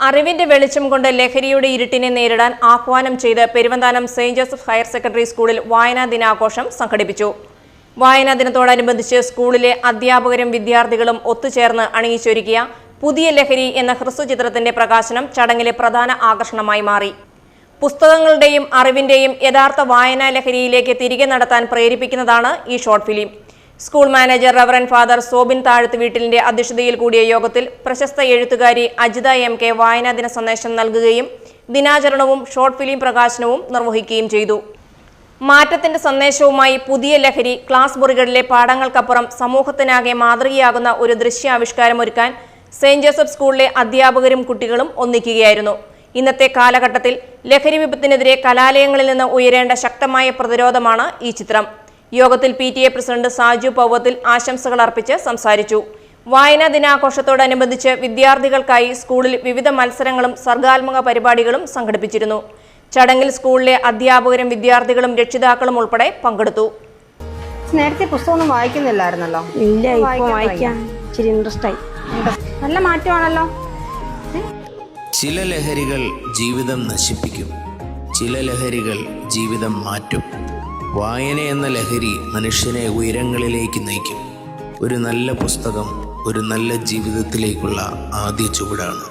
അറിവിന്റെ വെളിച്ചം കൊണ്ട് ലഹരിയുടെ ഇരുട്ടിനെ നേരിടാൻ ആഹ്വാനം ചെയ്ത് Peruvanthanam saint Joseph higher secondary സ്കൂളിൽ വായനാ ദിനാഘോഷം സംഘടിപ്പിച്ചു. വായനാ ദിനത്തോടനുബന്ധിച്ച് സ്കൂളിലെ അധ്യാപകരും വിദ്യാർത്ഥികളും ഒത്തുചേർന്ന് അണിയിച്ചൊരുക്കിയ പുതിയ ലഹരി എന്ന ഹ്രസ്വചിത്രത്തിന്റെ പ്രകാശനം ചടങ്ങിലെ പ്രധാന ആകർഷണമായി മാറി. പുസ്തകങ്ങളുടെയും അറിവിന്റെയും യഥാർത്ഥ വായനാ ലഹരിയിലേക്ക് തിരികെ നടത്താൻ പ്രേരിപ്പിക്കുന്നതാണ് ഈ short film. School manager reverend father Soubin താഴത്ത് വീട്ടിലിന്റെ അധ്യക്ഷതയിൽ കൂടിയ യോഗത്തിൽ പ്രശസ്ത എഴുത്തുകാരി അജിത എം കെ വായനാ ദിന സന്ദേശം നൽകുകയും ദിനാചരണവും ഷോർട്ട് ഫിലിം പ്രകാശനവും നിർവഹിക്കുകയും ചെയ്തു. മാറ്റത്തിന്റെ സന്ദേശവുമായി പുതിയ ലഹരി ക്ലാസ് മുറികളിലെ പാഠങ്ങൾക്കപ്പുറം സമൂഹത്തിനാകെ മാതൃകയാകുന്ന ഒരു ദൃശ്യാവിഷ്കാരം ഒരുക്കാൻ സെന്റ് ജോസഫ് സ്കൂളിലെ അധ്യാപകരും കുട്ടികളും ഒന്നിക്കുകയായിരുന്നു. ഇന്നത്തെ കാലഘട്ടത്തിൽ ലഹരി വിപത്തിനെതിരെ കലാലയങ്ങളിൽ നിന്ന് ഉയരേണ്ട ശക്തമായ പ്രതിരോധമാണ് ഈ ചിത്രം. യോഗത്തിൽ PTA പ്രസിഡന്റ് സാജു പൗവത്തിൽ ആശംസകൾ അർപ്പിച്ച് സംസാരിച്ചു. വായനാ ദിനാഘോഷത്തോടനുബന്ധിച്ച് വിദ്യാർത്ഥികൾക്കായി സ്കൂളിൽ വിവിധ മത്സരങ്ങളും സർഗാത്മക പരിപാടികളും സംഘടിപ്പിച്ചിരുന്നു. ചടങ്ങിൽ സ്കൂളിലെ അധ്യാപകരും വിദ്യാർത്ഥികളും രക്ഷിതാക്കളും ഉൾപ്പെടെ പങ്കെടുത്തു. നേരത്തെ പുസ്തകമൊന്നും വായിക്കുന്നില്ലായിരുന്നല്ലോ? ഇല്ല, ഇപ്പൊ വായിക്കാൻ ഇച്ചിരി ഇൻട്രസ്റ്റ് ആയി. നല്ല മാറ്റമാണല്ലോ. ചില ലഹരികൾ ജീവിതം നശിപ്പിക്കും, ചില ലഹരികൾ ജീവിതം മാറ്റും. വായന എന്ന ലഹരി മനുഷ്യനെ ഉയരങ്ങളിലേക്ക് നയിക്കും. ഒരു നല്ല പുസ്തകം ഒരു നല്ല ജീവിതത്തിലേക്കുള്ള ആദ്യ ചുവടാണ്.